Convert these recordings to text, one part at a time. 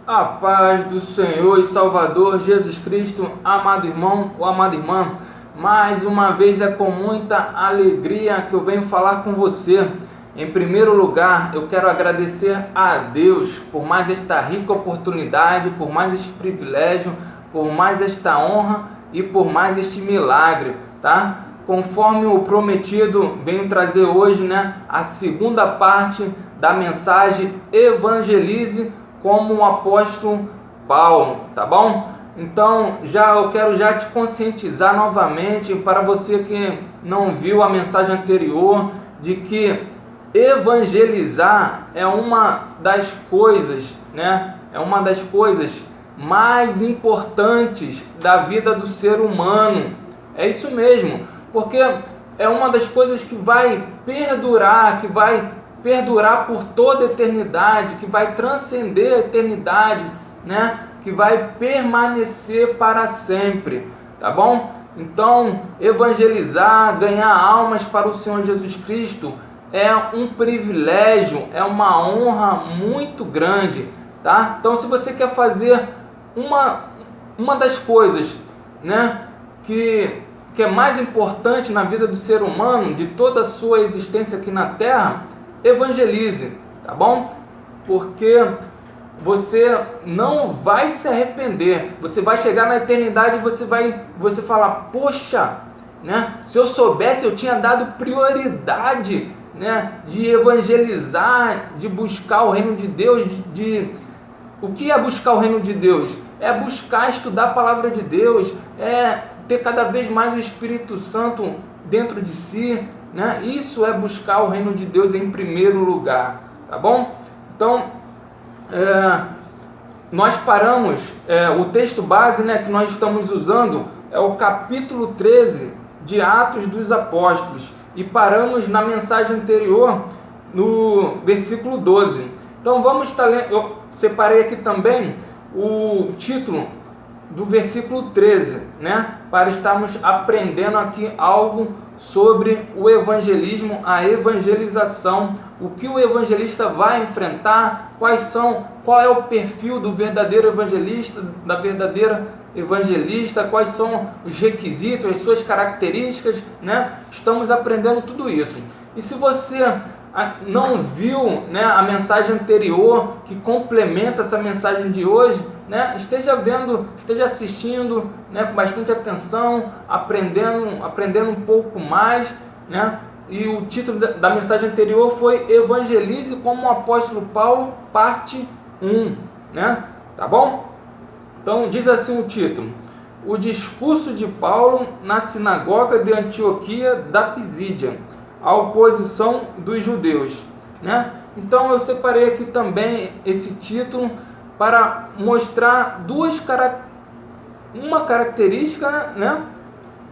A paz do Senhor e Salvador Jesus Cristo, amado irmão ou amada irmã, mais uma vez é com muita alegria que eu venho falar com você. Em primeiro lugar, eu quero agradecer a Deus por mais esta rica oportunidade, por mais este privilégio, por mais esta honra e por mais este milagre, tá? Conforme o prometido, venho trazer hoje, a segunda parte da mensagem Evangelize como o apóstolo Paulo, tá bom? Então, eu quero te conscientizar novamente, para você que não viu a mensagem anterior, de que evangelizar é uma das coisas, É uma das coisas mais importantes da vida do ser humano. É isso mesmo, porque é uma das coisas que vai perdurar, por toda a eternidade, que vai transcender a eternidade, que vai permanecer para sempre, tá bom? Então, evangelizar, ganhar almas para o Senhor Jesus Cristo é um privilégio, é uma honra muito grande, tá? Então, se você quer fazer uma das coisas, que é mais importante na vida do ser humano, de toda a sua existência aqui na Terra, evangelize, tá bom? Porque você não vai se arrepender. Você vai chegar na eternidade e você falar: poxa, se eu soubesse, eu tinha dado prioridade, de evangelizar, de buscar o reino de Deus. O que é buscar o reino de Deus? É buscar estudar a palavra de Deus, é ter cada vez mais o Espírito Santo dentro de si, Isso é buscar o reino de Deus em primeiro lugar, tá bom? Então, nós paramos, o texto base, que nós estamos usando é o capítulo 13 de Atos dos Apóstolos, e paramos na mensagem anterior no versículo 12. Então vamos estar lendo, eu separei aqui também o título do versículo 13, para estarmos aprendendo aqui algo sobre o evangelismo, a evangelização, o que o evangelista vai enfrentar, qual é o perfil do verdadeiro evangelista, da verdadeira evangelista, quais são os requisitos, as suas características, Estamos aprendendo tudo isso. E se você não viu, a mensagem anterior que complementa essa mensagem de hoje, esteja vendo, esteja assistindo, com bastante atenção, aprendendo um pouco mais, E o título da mensagem anterior foi Evangelize como o apóstolo Paulo, parte 1, Tá bom? Então diz assim o título: O discurso de Paulo na sinagoga de Antioquia da Pisídia, a oposição dos judeus, Então eu separei aqui também esse título para mostrar uma característica,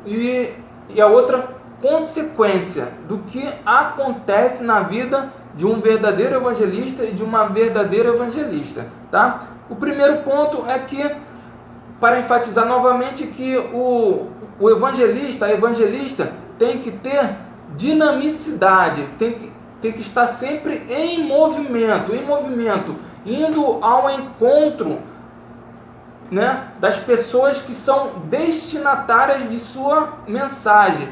e a outra consequência do que acontece na vida de um verdadeiro evangelista e de uma verdadeira evangelista, tá? O primeiro ponto é que, para enfatizar novamente, que o evangelista, a evangelista tem que ter dinamicidade, tem que estar sempre em movimento, indo ao encontro, das pessoas que são destinatárias de sua mensagem,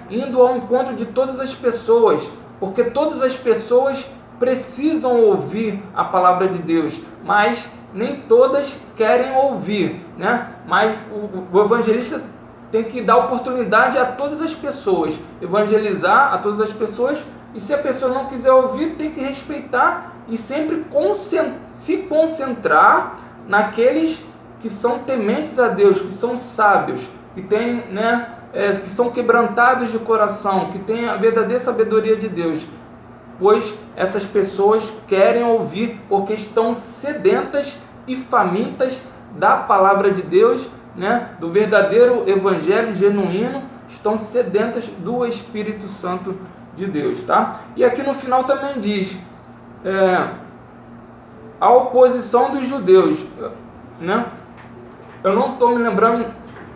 indo ao encontro de todas as pessoas, porque todas as pessoas precisam ouvir a palavra de Deus, mas nem todas querem ouvir, Mas o evangelista tem que dar oportunidade a todas as pessoas, evangelizar a todas as pessoas, e se a pessoa não quiser ouvir, tem que respeitar e sempre se concentrar naqueles que são tementes a Deus, que são sábios, que têm, que são quebrantados de coração, que têm a verdadeira sabedoria de Deus, pois essas pessoas querem ouvir, porque estão sedentas e famintas da palavra de Deus, do verdadeiro evangelho genuíno, estão sedentas do Espírito Santo de Deus, tá? E aqui no final também diz a oposição dos judeus, Eu não estou me lembrando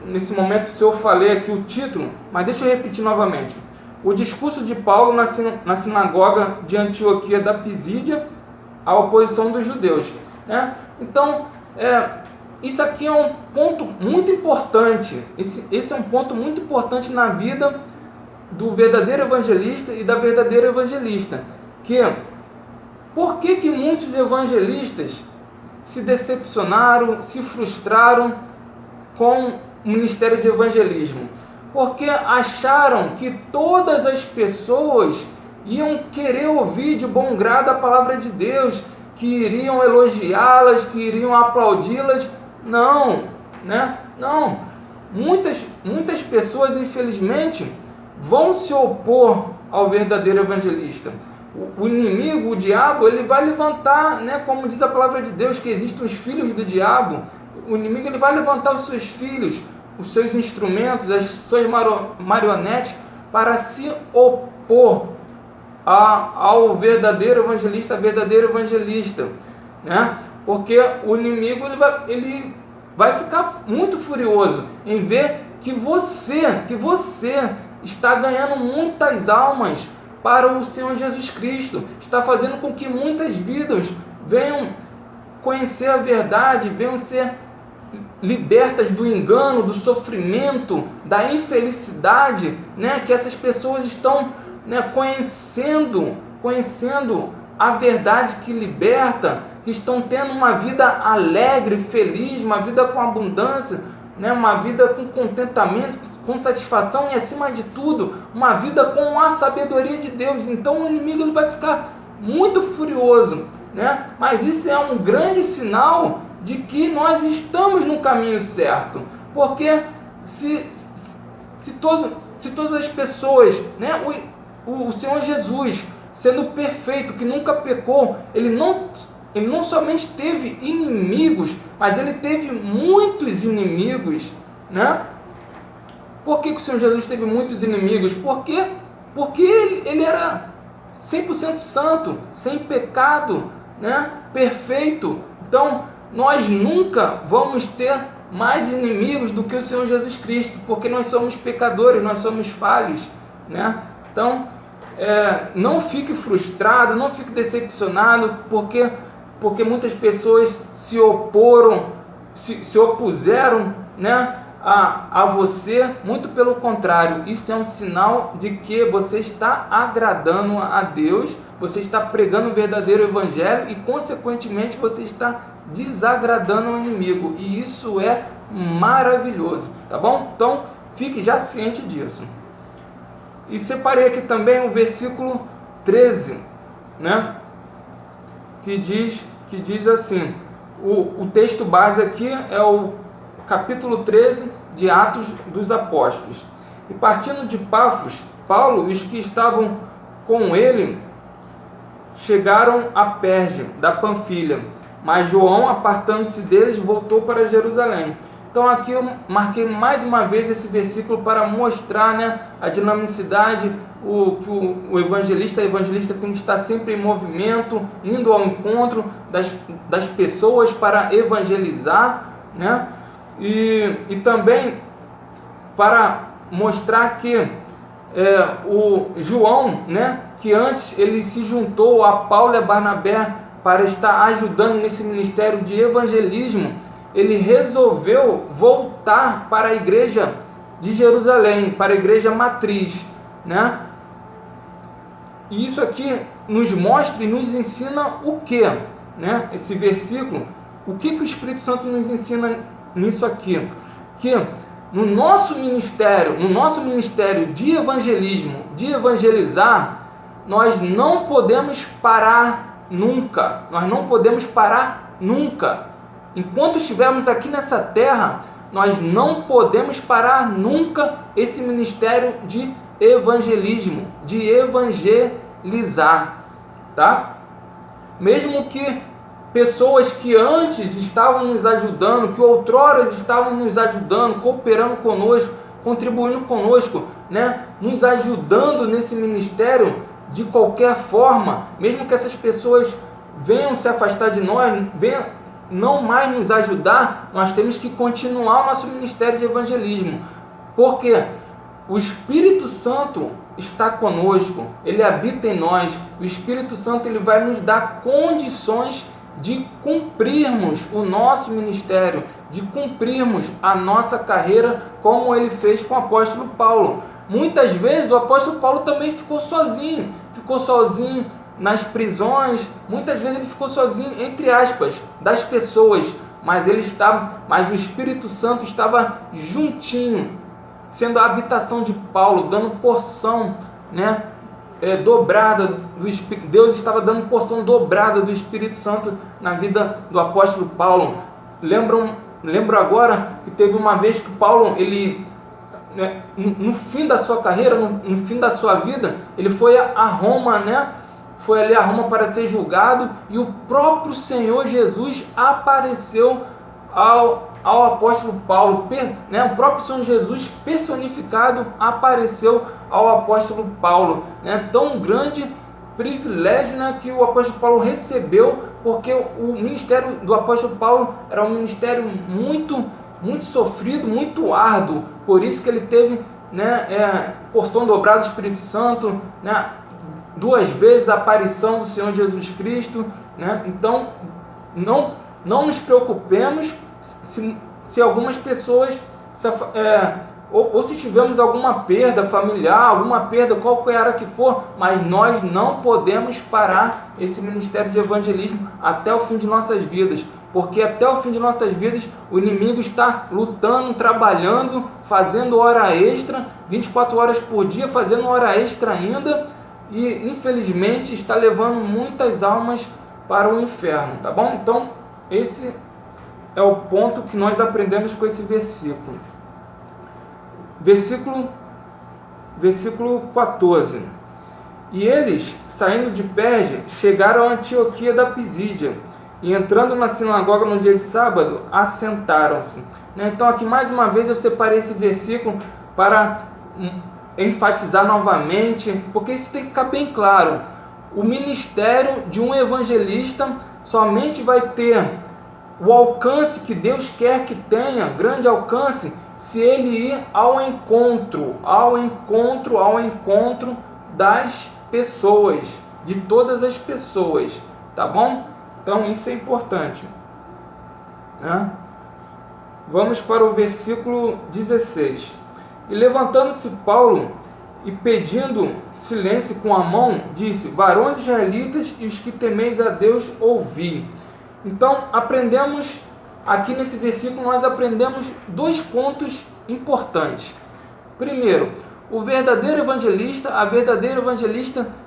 nesse momento se eu falei aqui o título, mas deixa eu repetir novamente. O discurso de Paulo na sinagoga de Antioquia da Pisídia, a oposição dos judeus. né? Então, isso aqui é um ponto muito importante. Esse é um ponto muito importante na vida do verdadeiro evangelista e da verdadeira evangelista. Por que muitos evangelistas se decepcionaram, se frustraram com o ministério de evangelismo? Porque acharam que todas as pessoas iam querer ouvir de bom grado a palavra de Deus, que iriam elogiá-las, que iriam aplaudi-las. Não, né? Não. Muitas pessoas, infelizmente, vão se opor ao verdadeiro evangelista. O inimigo, o diabo, ele vai levantar, né, como diz a palavra de Deus, que existem os filhos do diabo. O inimigo, ele vai levantar os seus filhos, os seus instrumentos, as suas marionetes, para se opor ao verdadeiro evangelista, verdadeiro evangelista, né? Porque o inimigo ele vai ficar muito furioso em ver que você está ganhando muitas almas para o Senhor Jesus Cristo, está fazendo com que muitas vidas venham conhecer a verdade, venham ser libertas do engano, do sofrimento, da infelicidade, né? Que essas pessoas estão, né, conhecendo a verdade que liberta, que estão tendo uma vida alegre, feliz, uma vida com abundância, né, uma vida com contentamento, com satisfação e, acima de tudo, uma vida com a sabedoria de Deus. Então o inimigo ele vai ficar muito furioso, né? Mas isso é um grande sinal de que nós estamos no caminho certo, porque se todas as pessoas, né, o Senhor Jesus, sendo perfeito, que nunca pecou, ele não somente teve inimigos, mas ele teve muitos inimigos, né? Por que o Senhor Jesus teve muitos inimigos? Porque ele era 100% santo, sem pecado, né? Perfeito. Então, nós nunca vamos ter mais inimigos do que o Senhor Jesus Cristo, porque nós somos pecadores, nós somos falhos, né? Então, não fique frustrado, não fique decepcionado, porque muitas pessoas se opuseram, né, a você. Muito pelo contrário, isso é um sinal de que você está agradando a Deus, você está pregando o verdadeiro evangelho e, consequentemente, você está desagradando o inimigo, e isso é maravilhoso, tá bom? Então, fique já ciente disso. E separei aqui também o versículo 13, né? Que diz assim, o texto base aqui é o capítulo 13 de Atos dos Apóstolos. E partindo de Pafos, Paulo e os que estavam com ele chegaram a Perge, da Panfilha, mas João, apartando-se deles, voltou para Jerusalém. Então aqui eu marquei mais uma vez esse versículo para mostrar, né, a dinamicidade, que o evangelista tem que estar sempre em movimento, indo ao encontro das pessoas para evangelizar, né? E também para mostrar que o João, né, que antes ele se juntou a Paulo e a Barnabé para estar ajudando nesse ministério de evangelismo, ele resolveu voltar para a igreja de Jerusalém, para a igreja matriz, né? E isso aqui nos mostra e nos ensina o que, né? Esse versículo, o que o Espírito Santo nos ensina nisso aqui? Que no nosso ministério de evangelismo, de evangelizar, nós não podemos parar nunca. Nós não podemos parar nunca. Enquanto estivermos aqui nessa terra, nós não podemos parar nunca esse ministério de evangelismo, de evangelizar, tá? Mesmo que pessoas que antes estavam nos ajudando, que outrora estavam nos ajudando, cooperando conosco, contribuindo conosco, né, nos ajudando nesse ministério de qualquer forma, mesmo que essas pessoas venham se afastar de nós, venham não mais nos ajudar, nós temos que continuar o nosso ministério de evangelismo, porque o Espírito Santo está conosco, ele habita em nós. O Espírito Santo ele vai nos dar condições de cumprirmos o nosso ministério, de cumprirmos a nossa carreira como ele fez com o apóstolo Paulo. Muitas vezes o apóstolo Paulo também ficou sozinho nas prisões, muitas vezes ele ficou sozinho, entre aspas, das pessoas, mas o Espírito Santo estava juntinho, sendo a habitação de Paulo, dando porção, né, dobrada do Espírito. Deus estava dando porção dobrada do Espírito Santo na vida do apóstolo Paulo. Lembro agora que teve uma vez que Paulo, ele, né, no fim da sua carreira, no fim da sua vida, ele foi a Roma, né? Foi ali a Roma para ser julgado, e o próprio Senhor Jesus apareceu ao apóstolo Paulo, né? O próprio Senhor Jesus personificado apareceu ao apóstolo Paulo, né? Tão grande privilégio, né, que o apóstolo Paulo recebeu, porque o ministério do apóstolo Paulo era um ministério muito sofrido, muito árduo. Por isso que ele teve, né, porção dobrada do Espírito Santo, né, 2 vezes a aparição do Senhor Jesus Cristo, né? Então não nos preocupemos se algumas pessoas ou se tivermos alguma perda familiar, alguma perda qualquer que for, mas nós não podemos parar esse ministério de evangelismo até o fim de nossas vidas, porque até o fim de nossas vidas o inimigo está lutando, trabalhando, fazendo hora extra, 24 horas por dia, fazendo hora extra ainda, e infelizmente está levando muitas almas para o inferno, tá bom? Então esse é o ponto que nós aprendemos com esse versículo. Versículo 14. E eles, saindo de Perge, chegaram a Antioquia da Pisídia, e entrando na sinagoga no dia de sábado, assentaram-se. Então aqui mais uma vez eu separei esse versículo para enfatizar novamente, porque isso tem que ficar bem claro. O ministério de um evangelista somente vai ter o alcance que Deus quer que tenha, grande alcance, se ele ir ao encontro das pessoas, de todas as pessoas, tá bom? Então isso é importante, né? Vamos para o versículo 16. E levantando-se Paulo e pedindo silêncio com a mão, disse: varões israelitas e os que temeis a Deus, ouvi. Então aprendemos aqui nesse versículo, nós aprendemos 2 pontos importantes. Primeiro, a verdadeira evangelista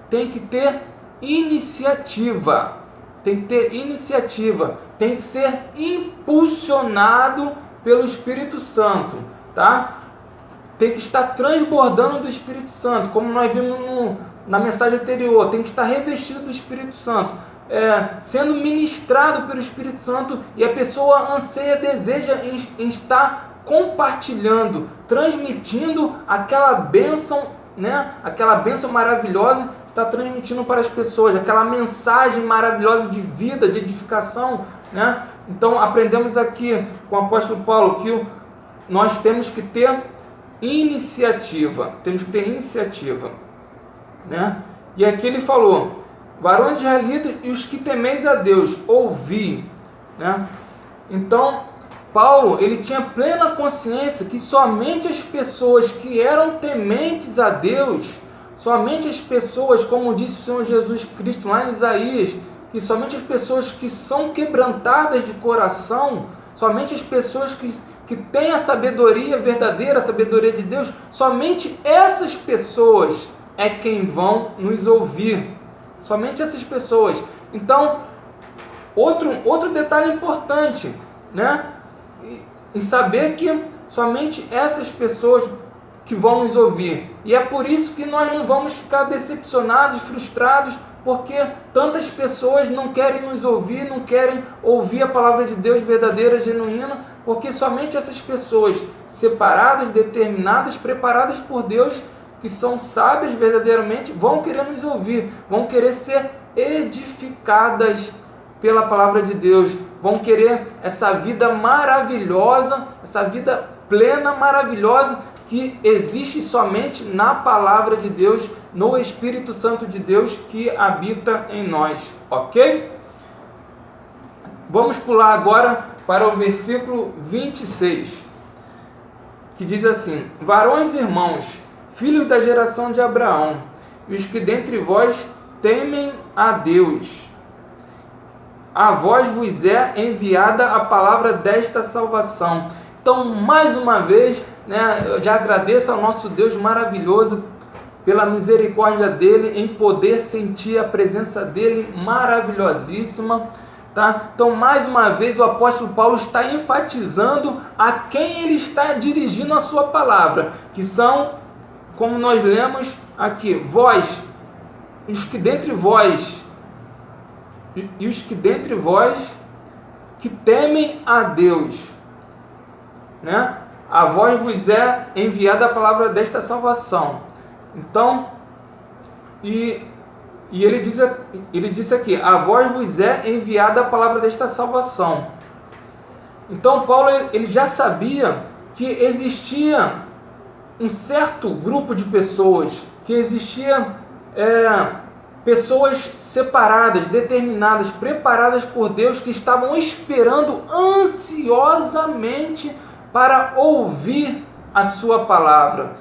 tem que ter iniciativa, tem que ser impulsionado pelo Espírito Santo, tá? Tem que estar transbordando do Espírito Santo, como nós vimos na mensagem anterior, tem que estar revestido do Espírito Santo, sendo ministrado pelo Espírito Santo, e a pessoa anseia, deseja em estar compartilhando, transmitindo aquela bênção, né? Aquela bênção maravilhosa, está transmitindo para as pessoas, aquela mensagem maravilhosa de vida, de edificação, né? Então aprendemos aqui com o apóstolo Paulo que nós temos que ter iniciativa, né? E aqui ele falou: varões israelitas e os que temeis a Deus, ouvi, né? Então Paulo, ele tinha plena consciência que somente as pessoas que eram tementes a Deus, somente as pessoas, como disse o Senhor Jesus Cristo lá em Isaías, que somente as pessoas que são quebrantadas de coração, somente as pessoas que têm a sabedoria verdadeira, a sabedoria de Deus, somente essas pessoas é quem vão nos ouvir. Somente essas pessoas. Então, outro detalhe importante, né? E saber que somente essas pessoas que vão nos ouvir. E é por isso que nós não vamos ficar decepcionados, frustrados, porque tantas pessoas não querem nos ouvir, não querem ouvir a palavra de Deus verdadeira, genuína, porque somente essas pessoas separadas, determinadas, preparadas por Deus, que são sábias verdadeiramente, vão querer nos ouvir, vão querer ser edificadas pela palavra de Deus, vão querer essa vida maravilhosa, essa vida plena, maravilhosa, que existe somente na palavra de Deus, no Espírito Santo de Deus que habita em nós, ok? vamos pular agora para o versículo 26, que diz assim: varões e irmãos, filhos da geração de Abraão, e os que dentre vós temem a Deus, a vós vos é enviada a palavra desta salvação. Então, mais uma vez, eu já agradeço ao nosso Deus maravilhoso pela misericórdia dele, em poder sentir a presença dele maravilhosíssima. Tá? Então, mais uma vez, o apóstolo Paulo está enfatizando a quem ele está dirigindo a sua palavra, que são, como nós lemos aqui, vós, os que dentre vós, e os que dentre vós que temem a Deus, a vós vos é enviada a palavra desta salvação. Então, e ele disse aqui, a vós vos é enviada a palavra desta salvação. Então Paulo ele já sabia que existia um certo grupo de pessoas, que existia pessoas separadas, determinadas, preparadas por Deus, que estavam esperando ansiosamente para ouvir a sua palavra,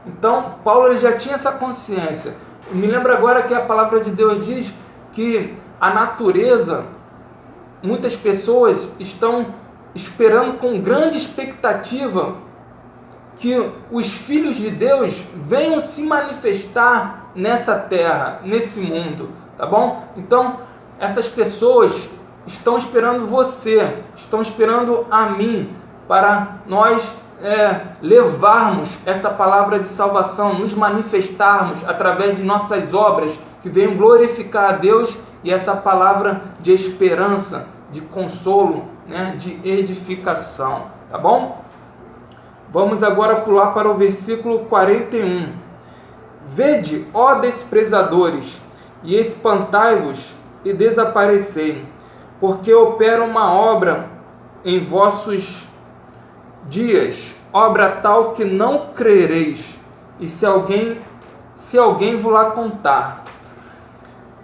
Então Paulo ele já tinha essa consciência. Me lembra agora que a palavra de Deus diz que a natureza, muitas pessoas estão esperando com grande expectativa que os filhos de Deus venham se manifestar nessa terra, nesse mundo, tá bom? Então, essas pessoas estão esperando você, estão esperando a mim, para nós levarmos essa palavra de salvação, nos manifestarmos através de nossas obras, que venham glorificar a Deus, e essa palavra de esperança, de consolo, de edificação, tá bom? Vamos agora pular para o versículo 41. Vede, ó desprezadores, e espantai-vos e desaparecei, porque opero uma obra em vossos dias, obra tal que não crereis, e se alguém vos lá contar.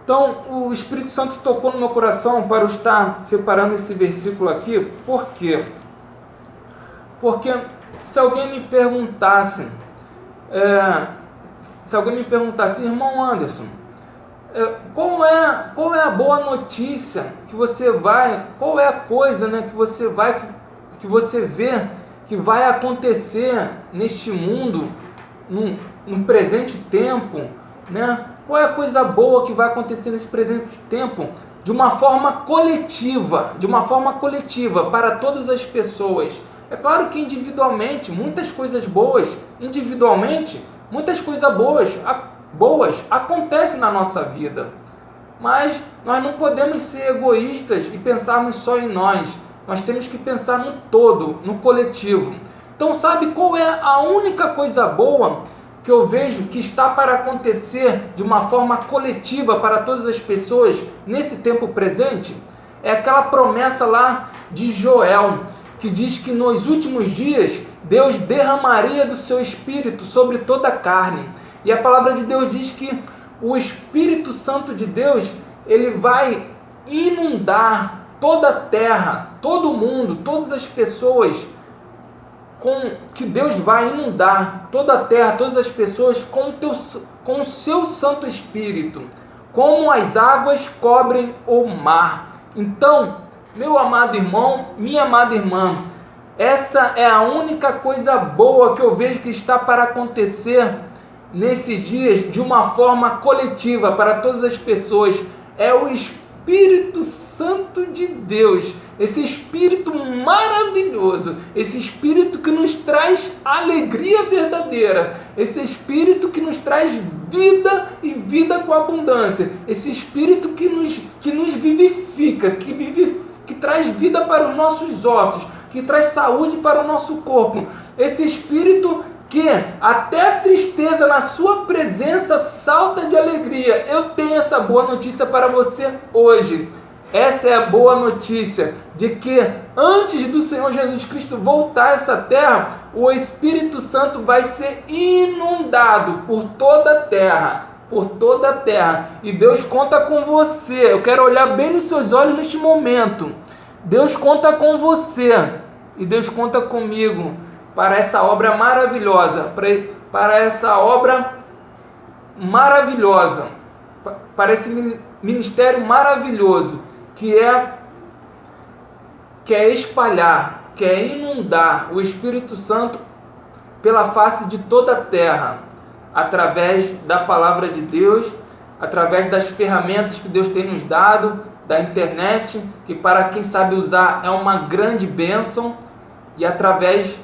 Então, o Espírito Santo tocou no meu coração para eu estar separando esse versículo aqui. Por quê? Porque se alguém me perguntasse, irmão Anderson, qual é a boa notícia que você vai, qual é a coisa que você vê que vai acontecer neste mundo, no presente tempo, Qual é a coisa boa que vai acontecer nesse presente tempo, de uma forma coletiva, para todas as pessoas? É claro que individualmente, muitas coisas boas, muitas coisas boas acontecem na nossa vida, mas nós não podemos ser egoístas e pensarmos só em nós. Nós temos que pensar no todo, no coletivo. Então, sabe qual é a única coisa boa que eu vejo que está para acontecer de uma forma coletiva para todas as pessoas nesse tempo presente? É aquela promessa lá de Joel, que diz que nos últimos dias Deus derramaria do seu Espírito sobre toda a carne. E a palavra de Deus diz que o Espírito Santo de Deus, ele vai inundar toda a terra, todo o mundo, todas as pessoas, que Deus vai inundar toda a terra, todas as pessoas com o seu Santo Espírito, como as águas cobrem o mar. Então, meu amado irmão, minha amada irmã, essa é a única coisa boa que eu vejo que está para acontecer nesses dias de uma forma coletiva para todas as pessoas. É o Espírito Santo de Deus, esse Espírito maravilhoso, esse Espírito que nos traz alegria verdadeira, esse Espírito que nos traz vida e vida com abundância, esse Espírito que nos vivifica, que traz vida para os nossos ossos, que traz saúde para o nosso corpo, esse Espírito que até a tristeza na sua presença salta de alegria. Eu tenho essa boa notícia para você hoje. Essa é a boa notícia de que antes do Senhor Jesus Cristo voltar a essa terra, o Espírito Santo vai ser inundado por toda a terra. por toda a terra. E Deus conta com você. Eu quero olhar bem nos seus olhos neste momento. Deus conta com você e Deus conta comigo para essa obra maravilhosa, para essa obra maravilhosa, para esse ministério maravilhoso que é espalhar, que é inundar o Espírito Santo pela face de toda a terra, através da palavra de Deus, através das ferramentas que Deus tem nos dado, da internet, que para quem sabe usar é uma grande bênção, e através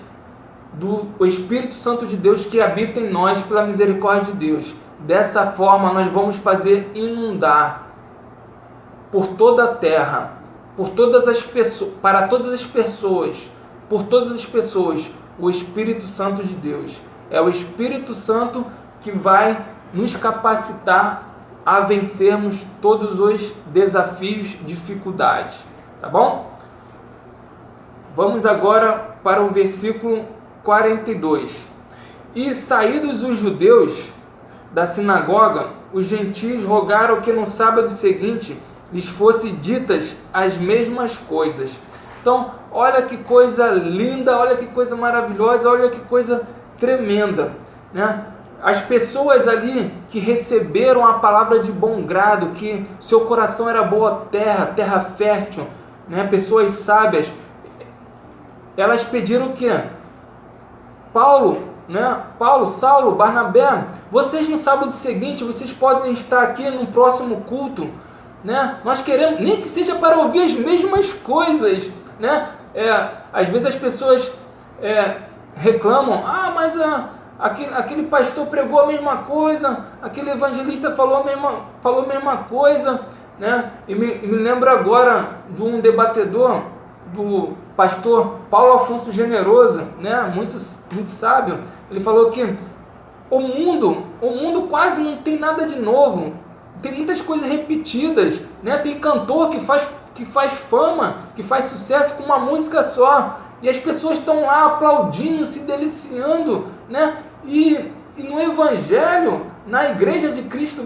do Espírito Santo de Deus que habita em nós pela misericórdia de Deus. Dessa forma nós vamos fazer inundar por toda a terra, por todas as pessoas, para todas as pessoas, por todas as pessoas, o Espírito Santo de Deus. É o Espírito Santo que vai nos capacitar a vencermos todos os desafios, dificuldades, tá bom? Vamos agora para o versículo 42. E saídos os judeus da sinagoga, os gentios rogaram que no sábado seguinte lhes fossem ditas as mesmas coisas. Então, olha que coisa linda, olha que coisa maravilhosa, olha que coisa tremenda, né? As pessoas ali que receberam a palavra de bom grado, que seu coração era boa terra, terra fértil, né? Pessoas sábias, elas pediram o quê? Paulo, Saulo, Barnabé, vocês no sábado seguinte, vocês podem estar aqui no próximo culto, né? Nós queremos, nem que seja para ouvir as mesmas coisas, né? Às vezes as pessoas reclamam, mas aquele pastor pregou a mesma coisa, aquele evangelista falou a mesma coisa, né? E me lembro agora de um debatedor, do pastor Paulo Afonso Generoso, né? Muito sábio. Ele falou que o mundo quase não tem nada de novo, tem muitas coisas repetidas, né? Tem cantor que faz fama, que faz sucesso com uma música só, e as pessoas estão lá aplaudindo, se deliciando, né? E no Evangelho, na Igreja de Cristo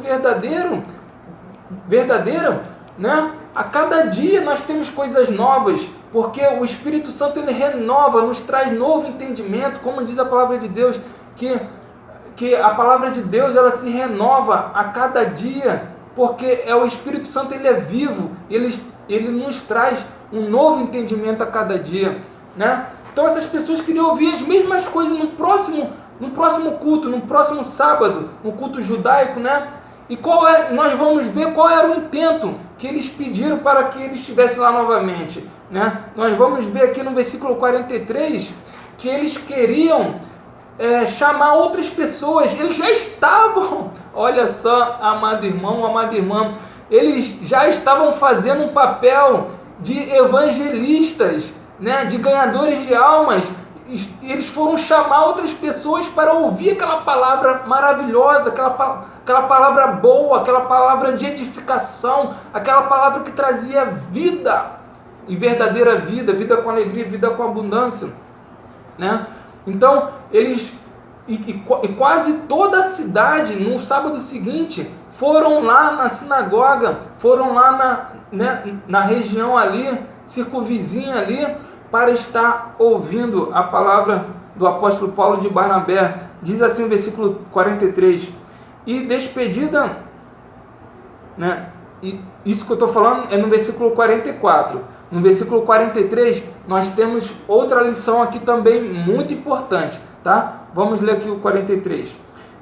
verdadeira, né? A cada dia nós temos coisas novas, porque o Espírito Santo ele renova, nos traz novo entendimento, como diz a palavra de Deus, que a palavra de Deus ela se renova a cada dia, porque o Espírito Santo ele é vivo, ele nos traz um novo entendimento a cada dia, né? Então essas pessoas queriam ouvir as mesmas coisas no próximo culto, no próximo sábado, no culto judaico, né? E nós vamos ver qual era o intento que eles pediram para que eles estivessem lá novamente, né? Nós vamos ver aqui no versículo 43 que eles queriam chamar outras pessoas. Eles já estavam, olha só, amado irmão, amada irmã, eles já estavam fazendo um papel de evangelistas, né? De ganhadores de almas. Eles foram chamar outras pessoas para ouvir aquela palavra maravilhosa, aquela palavra boa, aquela palavra de edificação, aquela palavra que trazia vida, e verdadeira vida com alegria, vida com abundância, né? Então, eles, e quase toda a cidade, no sábado seguinte, foram lá na sinagoga, foram lá na região ali, circunvizinha ali, para estar ouvindo a palavra do apóstolo Paulo de Barnabé. Diz assim o versículo 43, e despedida, né? E isso que eu estou falando é no versículo 44. No versículo 43, nós temos outra lição aqui também muito importante, tá? Vamos ler aqui o 43.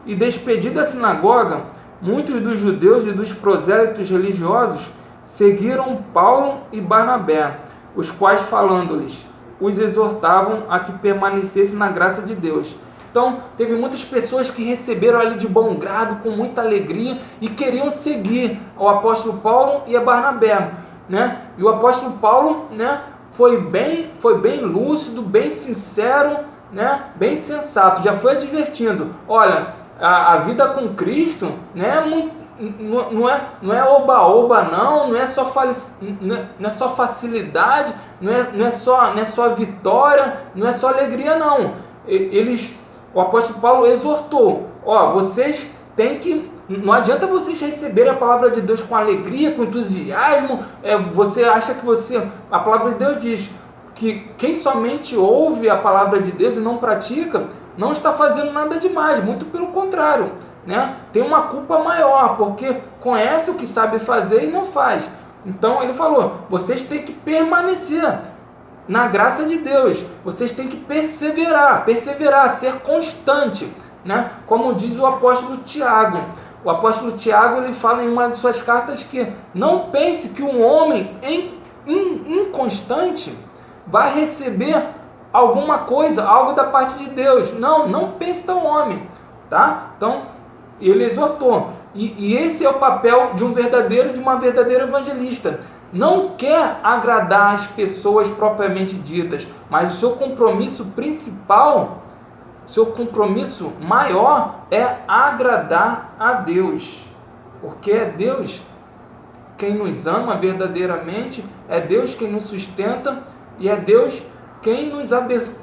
E despedida a sinagoga, muitos dos judeus e dos prosélitos religiosos seguiram Paulo e Barnabé, os quais, falando-lhes, os exortavam a que permanecessem na graça de Deus. Então, teve muitas pessoas que receberam ali de bom grado, com muita alegria, e queriam seguir o apóstolo Paulo e a Barnabé, né? E o apóstolo Paulo, né, foi bem lúcido, bem sincero, né, bem sensato, já foi advertindo, olha, a vida com Cristo, né, não é oba-oba, não é só facilidade, não é só vitória, não é só alegria, não. O apóstolo Paulo exortou, vocês têm que Não adianta vocês receberem a palavra de Deus com alegria, com entusiasmo. Você acha que a palavra de Deus diz que quem somente ouve a palavra de Deus e não pratica, não está fazendo nada demais, muito pelo contrário, né? Tem uma culpa maior, porque conhece o que sabe fazer e não faz. Então ele falou, vocês têm que permanecer na graça de Deus, vocês têm que perseverar, ser constante, né? Como diz o apóstolo Tiago. O apóstolo Tiago, ele fala em uma de suas cartas que não pense que um homem inconstante vai receber alguma coisa, algo da parte de Deus. Não pense tão homem, tá? Então, ele exortou. E esse é o papel de uma verdadeira evangelista. Não quer agradar as pessoas propriamente ditas, mas o seu compromisso principal, seu compromisso maior é agradar a Deus. Porque é Deus quem nos ama verdadeiramente, é Deus quem nos sustenta e é Deus quem nos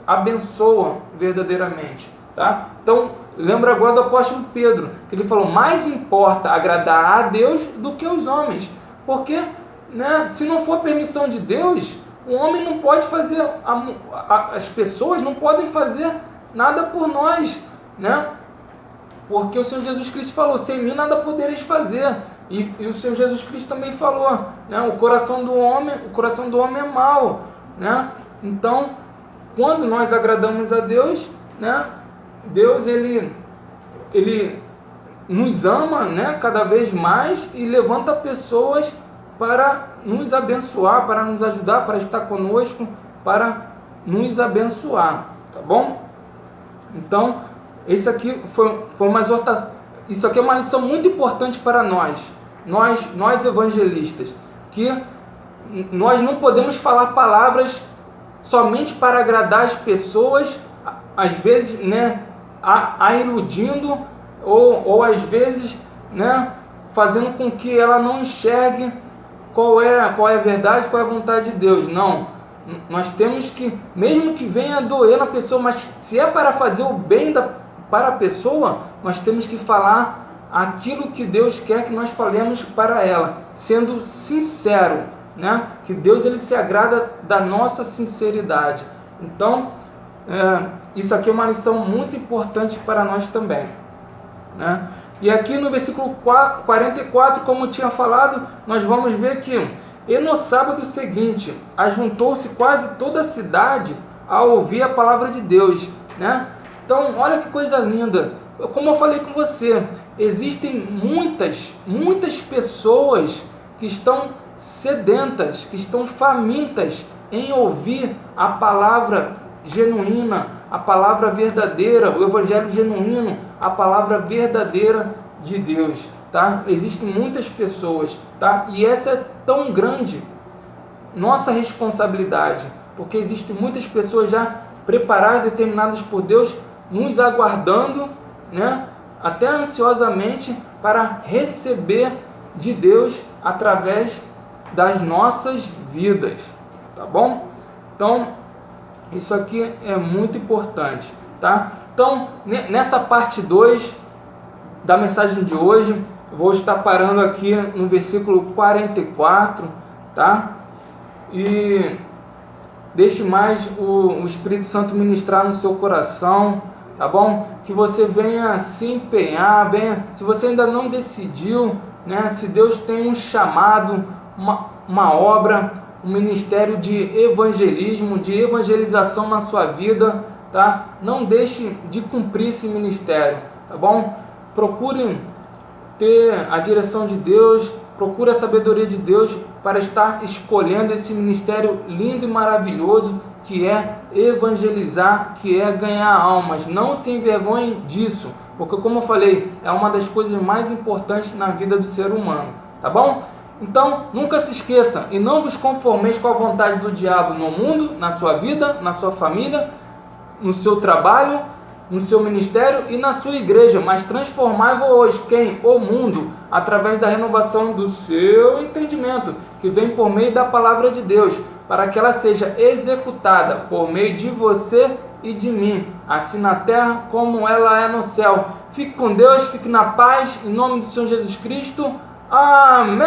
abençoa verdadeiramente, tá? Então, lembra agora do apóstolo Pedro, que ele falou, mais importa agradar a Deus do que os homens, porque, né, se não for permissão de Deus, o homem não pode fazer, as pessoas não podem fazer nada por nós, né? Porque o Senhor Jesus Cristo falou, sem mim nada podereis fazer. E o Senhor Jesus Cristo também falou, né? O coração do homem é mau, né? Então, quando nós agradamos a Deus, né? Deus ele nos ama, né? Cada vez mais e levanta pessoas para nos abençoar, para nos ajudar, para estar conosco, para nos abençoar, tá bom? Então, esse aqui foi uma exortação. Isso aqui é uma lição muito importante para nós evangelistas, que nós não podemos falar palavras somente para agradar as pessoas, às vezes, né, a iludindo, ou às vezes, né, fazendo com que ela não enxergue qual é a verdade, qual é a vontade de Deus. Não, nós temos que, mesmo que venha doer na pessoa, mas se é para fazer o bem para a pessoa, nós temos que falar aquilo que Deus quer que nós falemos para ela, sendo sincero, né? Que Deus ele se agrada da nossa sinceridade. Então, isso aqui é uma lição muito importante para nós também, né? E aqui no versículo 44, como eu tinha falado, nós vamos ver que, e no sábado seguinte, ajuntou-se quase toda a cidade a ouvir a palavra de Deus, né? Então, olha que coisa linda. Como eu falei com você, existem muitas pessoas que estão sedentas, que estão famintas em ouvir a palavra genuína, a palavra verdadeira, o evangelho genuíno, a palavra verdadeira de Deus, tá? Existem muitas pessoas, tá? E essa é tão grande nossa responsabilidade, porque existem muitas pessoas já preparadas, determinadas por Deus, nos aguardando, né? Até ansiosamente para receber de Deus através das nossas vidas, tá bom? Então, isso aqui é muito importante, tá? Então, nessa parte 2 da mensagem de hoje, vou estar parando aqui no versículo 44, tá? E deixe mais o Espírito Santo ministrar no seu coração, tá bom? Que você venha se empenhar, se você ainda não decidiu, né? Se Deus tem um chamado, uma obra, um ministério de evangelismo, de evangelização na sua vida, tá? Não deixe de cumprir esse ministério, tá bom? Procure ter a direção de Deus, procure a sabedoria de Deus para estar escolhendo esse ministério lindo e maravilhoso que é evangelizar, que é ganhar almas. Não se envergonhe disso, porque, como eu falei, é uma das coisas mais importantes na vida do ser humano, tá bom? Então, nunca se esqueça e não vos conformeis com a vontade do diabo no mundo, na sua vida, na sua família, no seu trabalho, no seu ministério e na sua igreja, mas transformai-vos quem? O mundo, através da renovação do seu entendimento, que vem por meio da palavra de Deus, para que ela seja executada por meio de você e de mim, assim na terra como ela é no céu. Fique com Deus, fique na paz, em nome do Senhor Jesus Cristo. Amém!